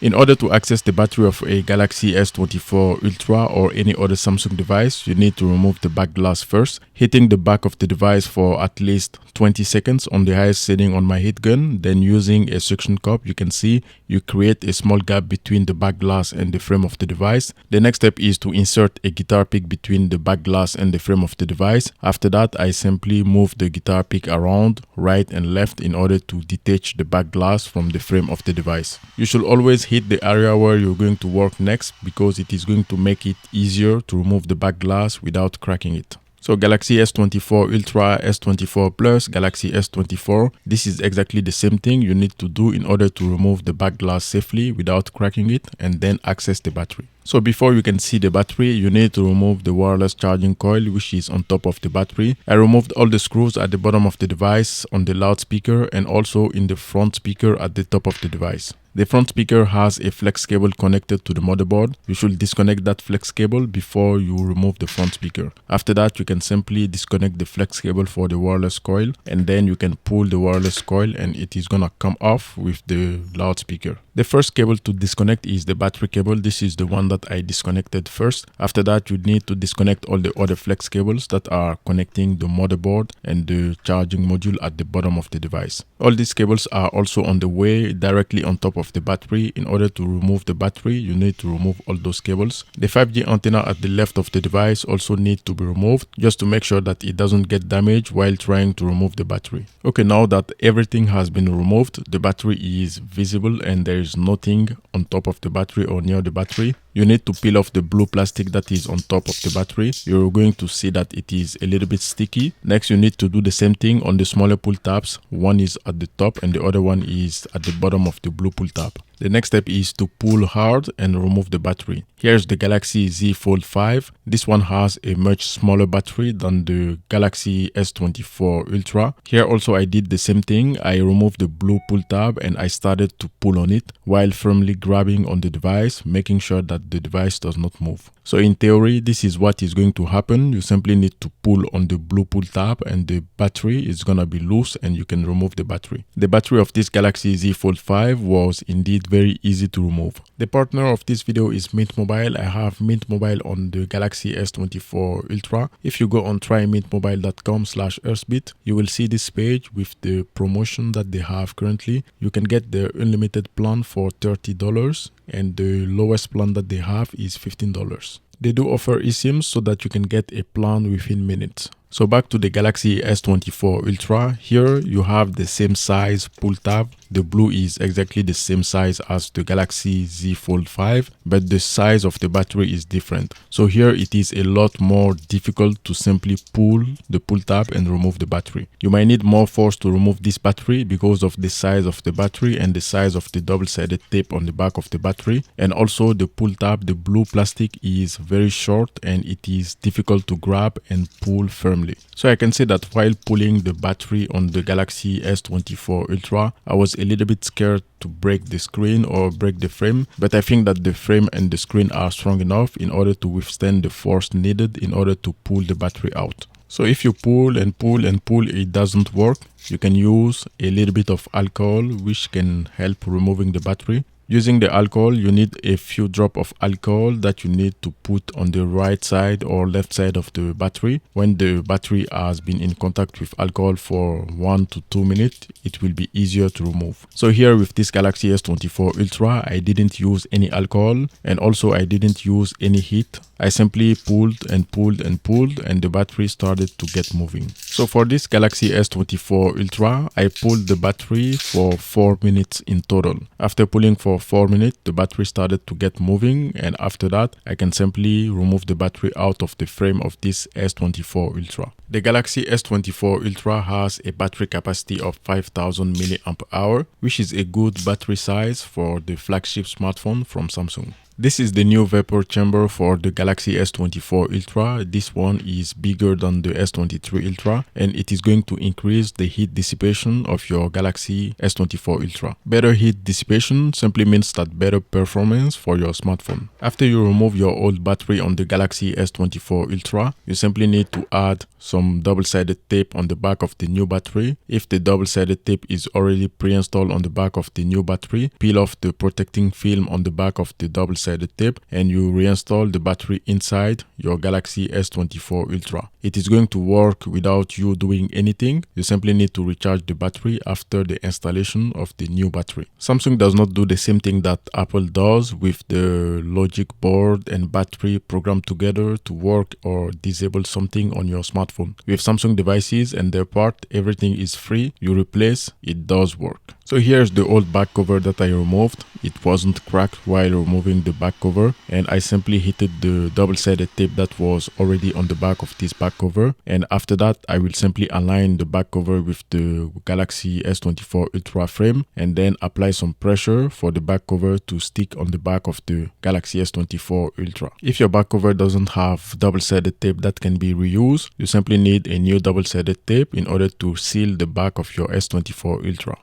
In order to access the battery of a Galaxy S24 Ultra or any other Samsung device, you need to remove the back glass first, hitting the back of the device for at least 20 seconds on the highest setting on my heat gun. Then using a suction cup, you can see you create a small gap between the back glass and the frame of the device. The next step is to insert a guitar pick between the back glass and the frame of the device. After that, I simply move the guitar pick around right and left in order to detach the back glass from the frame of the device. You should always hit the area where you're going to work next because it is going to make it easier to remove the back glass without cracking it. So Galaxy S24 Ultra, S24 Plus, Galaxy S24, this is exactly the same thing you need to do in order to remove the back glass safely without cracking it and then access the battery. So before you can see the battery, you need to remove the wireless charging coil which is on top of the battery. I removed all the screws at the bottom of the device, on the loudspeaker and also in the front speaker at the top of the device. The front speaker has a flex cable connected to the motherboard. You should disconnect that flex cable before you remove the front speaker. After that, you can simply disconnect the flex cable for the wireless coil and then you can pull the wireless coil and it is gonna come off with the loudspeaker. The first cable to disconnect is the battery cable. This is the one that I disconnected first. After that, you need to disconnect all the other flex cables that are connecting the motherboard and the charging module at the bottom of the device. All these cables are also on the way directly on top of the battery. In order to remove the battery, you need to remove all those cables. The 5G antenna at the left of the device also need to be removed just to make sure that it doesn't get damaged while trying to remove the battery. Okay, now that everything has been removed, the battery is visible and there is nothing on top of the battery or near the battery. You need to peel off the blue plastic that is on top of the battery. You're going to see that it is a little bit sticky. Next, you need to do the same thing on the smaller pull tabs. One is at the top and the other one is at the bottom of the blue pull tab. The next step is to pull hard and remove the battery. Here's the Galaxy Z Fold 5. This one has a much smaller battery than the Galaxy S24 Ultra. Here also I did the same thing. I removed the blue pull tab and I started to pull on it while firmly grabbing on the device, making sure that the device does not move. So in theory, this is what is going to happen. You simply need to pull on the blue pull tab and the battery is gonna be loose and you can remove the battery. The battery of this Galaxy Z Fold 5 was indeed very easy to remove. The partner of this video is Mint Mobile. I have Mint Mobile on the Galaxy S24 Ultra. If you go on trymintmobile.com/earthbit, you will see this page with the promotion that they have currently. You can get the unlimited plan for $30 and the lowest plan that they have is $15. They do offer eSIMs so that you can get a plan within minutes. So back to the Galaxy S24 Ultra. Here you have the same size pull tab. The blue is exactly the same size as the Galaxy Z Fold 5, but the size of the battery is different. So here it is a lot more difficult to simply pull the pull tab and remove the battery. You might need more force to remove this battery because of the size of the battery and the size of the double-sided tape on the back of the battery. And also the pull tab, the blue plastic is very short and it is difficult to grab and pull firmly. So I can say that while pulling the battery on the Galaxy S24 Ultra, I was a little bit scared to break the screen or break the frame, but I think that the frame and the screen are strong enough in order to withstand the force needed in order to pull the battery out. So if you pull and pull and pull, it doesn't work, you can use a little bit of alcohol which can help removing the battery. Using the alcohol, you need a few drops of alcohol that you need to put on the right side or left side of the battery. When the battery has been in contact with alcohol for 1 to 2 minutes, it will be easier to remove. So here with this Galaxy S24 Ultra, I didn't use any alcohol and also I didn't use any heat. I simply pulled and pulled and pulled and the battery started to get moving. So for this Galaxy S24 Ultra, I pulled the battery for 4 minutes in total. After pulling for 4 minutes, the battery started to get moving and after that, I can simply remove the battery out of the frame of this S24 Ultra. The Galaxy S24 Ultra has a battery capacity of 5000 mAh, which is a good battery size for the flagship smartphone from Samsung. This is the new vapor chamber for the Galaxy S24 Ultra. This one is bigger than the S23 Ultra, and it is going to increase the heat dissipation of your Galaxy S24 Ultra. Better heat dissipation simply means that better performance for your smartphone. After you remove your old battery on the Galaxy S24 Ultra, you simply need to add some double-sided tape on the back of the new battery. If the double-sided tape is already pre-installed on the back of the new battery, peel off the protecting film on the back of the double-sided tape and you reinstall the battery inside your Galaxy S24 Ultra. It is going to work without you doing anything. You simply need to recharge the battery after the installation of the new battery. Samsung does not do the same thing that Apple does with the logic board and battery programmed together to work or disable something on your smartphone. With Samsung devices and their part, everything is free. You replace, it does work. So here's the old back cover that I removed. It wasn't cracked while removing the back cover, and I simply heated the double-sided tape that was already on the back of this back cover, and after that I will simply align the back cover with the Galaxy S24 Ultra frame and then apply some pressure for the back cover to stick on the back of the Galaxy S24 Ultra. If your back cover doesn't have double-sided tape that can be reused, you simply need a new double-sided tape in order to seal the back of your S24 Ultra.